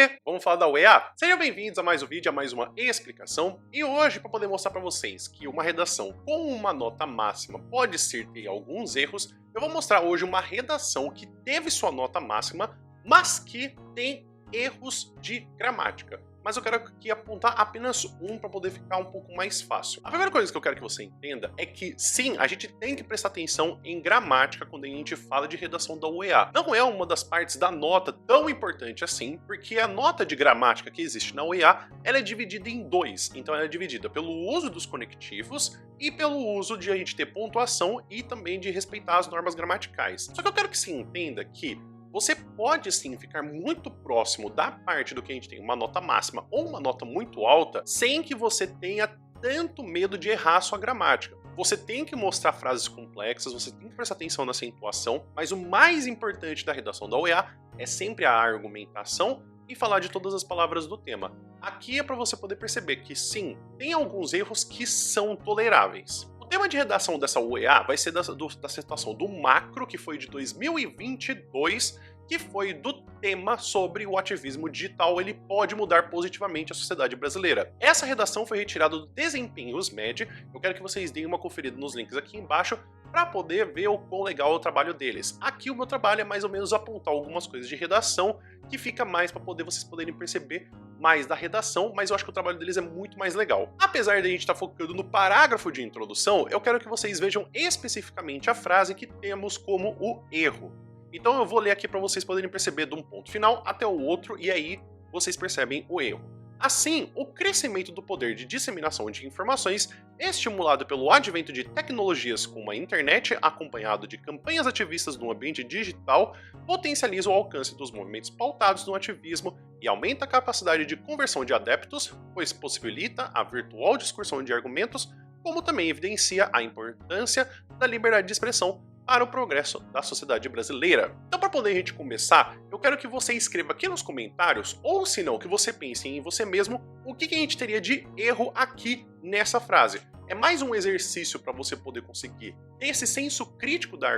Oiê, vamos falar da UEA? Sejam bem-vindos a mais um vídeo, a mais uma explicação. E hoje, para poder mostrar para vocês que uma redação com uma nota máxima pode ser ter alguns erros, eu vou mostrar hoje uma redação que teve sua nota máxima, mas que tem erros de gramática. Mas eu quero aqui apontar apenas um para poder ficar um pouco mais fácil. A primeira coisa que eu quero que você entenda é que, sim, a gente tem que prestar atenção em gramática quando a gente fala de redação da UEA. Não é uma das partes da nota tão importante assim, porque a nota de gramática que existe na UEA, ela é dividida em dois. Então ela é dividida pelo uso dos conectivos e pelo uso de a gente ter pontuação e também de respeitar as normas gramaticais. Só que eu quero que você entenda que você pode sim ficar muito próximo da parte do que a gente tem uma nota máxima ou uma nota muito alta, sem que você tenha tanto medo de errar a sua gramática. Você tem que mostrar frases complexas, você tem que prestar atenção na acentuação, mas o mais importante da redação da UEA é sempre a argumentação e falar de todas as palavras do tema. Aqui é para você poder perceber que sim, tem alguns erros que são toleráveis. O tema de redação dessa UEA vai ser da situação do macro, que foi de 2022, que foi do tema sobre o ativismo digital, ele pode mudar positivamente a sociedade brasileira. Essa redação foi retirada do Desempenhos Med, eu quero que vocês deem uma conferida nos links aqui embaixo, para poder ver o quão legal é o trabalho deles. Aqui o meu trabalho é mais ou menos apontar algumas coisas de redação, que fica mais para poder vocês poderem perceber mais da redação, mas eu acho que o trabalho deles é muito mais legal. Apesar de a gente estar focando no parágrafo de introdução, eu quero que vocês vejam especificamente a frase que temos como o erro. Então eu vou ler aqui para vocês poderem perceber de um ponto final até o outro, e aí vocês percebem o erro. Assim, o crescimento do poder de disseminação de informações, estimulado pelo advento de tecnologias como a internet, acompanhado de campanhas ativistas no ambiente digital, potencializa o alcance dos movimentos pautados no ativismo e aumenta a capacidade de conversão de adeptos, pois possibilita a virtual discussão de argumentos, como também evidencia a importância da liberdade de expressão para o progresso da sociedade brasileira. Então, para poder a gente começar, eu quero que você escreva aqui nos comentários, ou se não, que você pense em você mesmo, o que a gente teria de erro aqui nessa frase. É mais um exercício para você poder conseguir ter esse senso crítico da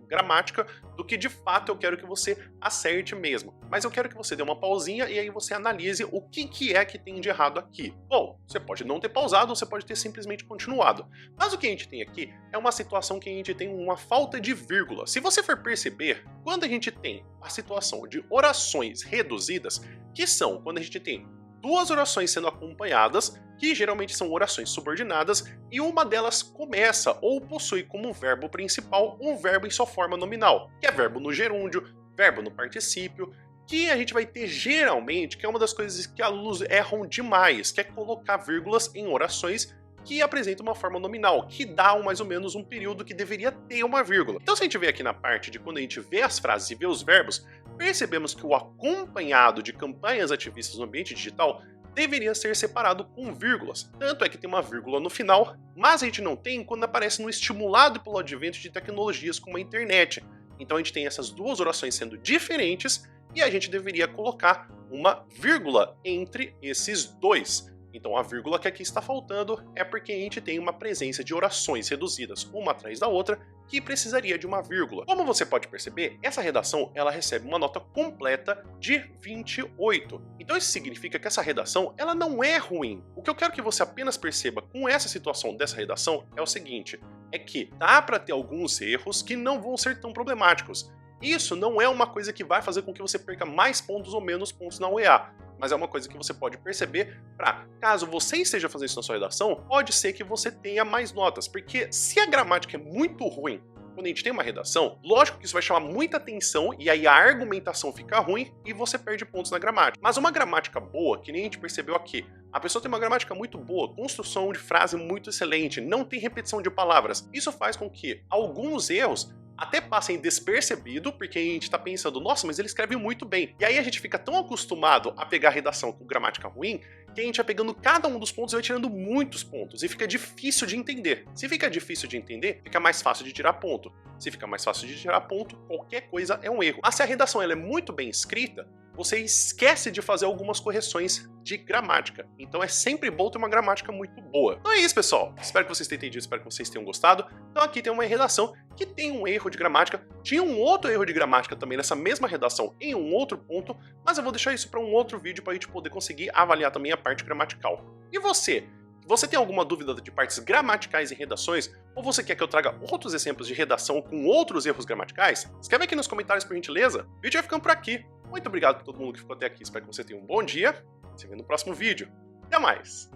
gramática do que de fato eu quero que você acerte mesmo. Mas eu quero que você dê uma pausinha e aí você analise o que é que tem de errado aqui. Bom, você pode não ter pausado ou você pode ter simplesmente continuado. Mas o que a gente tem aqui é uma situação que a gente tem uma falta de vírgula. Se você for perceber, quando a gente tem a situação de orações reduzidas, que são quando a gente tem duas orações sendo acompanhadas, que geralmente são orações subordinadas, e uma delas começa ou possui como verbo principal um verbo em sua forma nominal, que é verbo no gerúndio, verbo no particípio, que a gente vai ter geralmente, que é uma das coisas que alunos erram demais, que é colocar vírgulas em orações que apresentam uma forma nominal, que dá mais ou menos um período que deveria ter uma vírgula. Então se a gente vê aqui na parte de quando a gente vê as frases e vê os verbos, percebemos que o acompanhado de campanhas ativistas no ambiente digital deveria ser separado com vírgulas. Tanto é que tem uma vírgula no final, mas a gente não tem quando aparece no estimulado pelo advento de tecnologias como a internet. Então a gente tem essas duas orações sendo diferentes e a gente deveria colocar uma vírgula entre esses dois. Então a vírgula que aqui está faltando é porque a gente tem uma presença de orações reduzidas uma atrás da outra que precisaria de uma vírgula. Como você pode perceber, essa redação ela recebe uma nota completa de 28. Então isso significa que essa redação ela não é ruim. O que eu quero que você apenas perceba com essa situação dessa redação é o seguinte, é que dá para ter alguns erros que não vão ser tão problemáticos. Isso não é uma coisa que vai fazer com que você perca mais pontos ou menos pontos na UEA, mas é uma coisa que você pode perceber para, caso você esteja fazendo isso na sua redação, pode ser que você tenha mais notas, porque se a gramática é muito ruim, quando a gente tem uma redação, lógico que isso vai chamar muita atenção e aí a argumentação fica ruim e você perde pontos na gramática. Mas uma gramática boa, que nem a gente percebeu aqui, a pessoa tem uma gramática muito boa, construção de frase muito excelente, não tem repetição de palavras, isso faz com que alguns erros até passem despercebido, porque a gente tá pensando, nossa, mas ele escreve muito bem. E aí a gente fica tão acostumado a pegar a redação com gramática ruim, que a gente vai pegando cada um dos pontos e vai tirando muitos pontos, e fica difícil de entender. Se fica difícil de entender, fica mais fácil de tirar ponto. Se fica mais fácil de tirar ponto, qualquer coisa é um erro. Mas se a redação ela é muito bem escrita, você esquece de fazer algumas correções de gramática. Então é sempre bom ter uma gramática muito boa. Então é isso, pessoal. Espero que vocês tenham entendido, espero que vocês tenham gostado. Então aqui tem uma redação que tem um erro de gramática. Tinha um outro erro de gramática também nessa mesma redação em um outro ponto, mas eu vou deixar isso para um outro vídeo para a gente poder conseguir avaliar também a parte gramatical. E você? Você tem alguma dúvida de partes gramaticais em redações? Ou você quer que eu traga outros exemplos de redação com outros erros gramaticais? Escreve aqui nos comentários por gentileza. O vídeo vai ficando por aqui. Muito obrigado por todo mundo que ficou até aqui. Espero que você tenha um bom dia. Se vê no próximo vídeo. Até mais!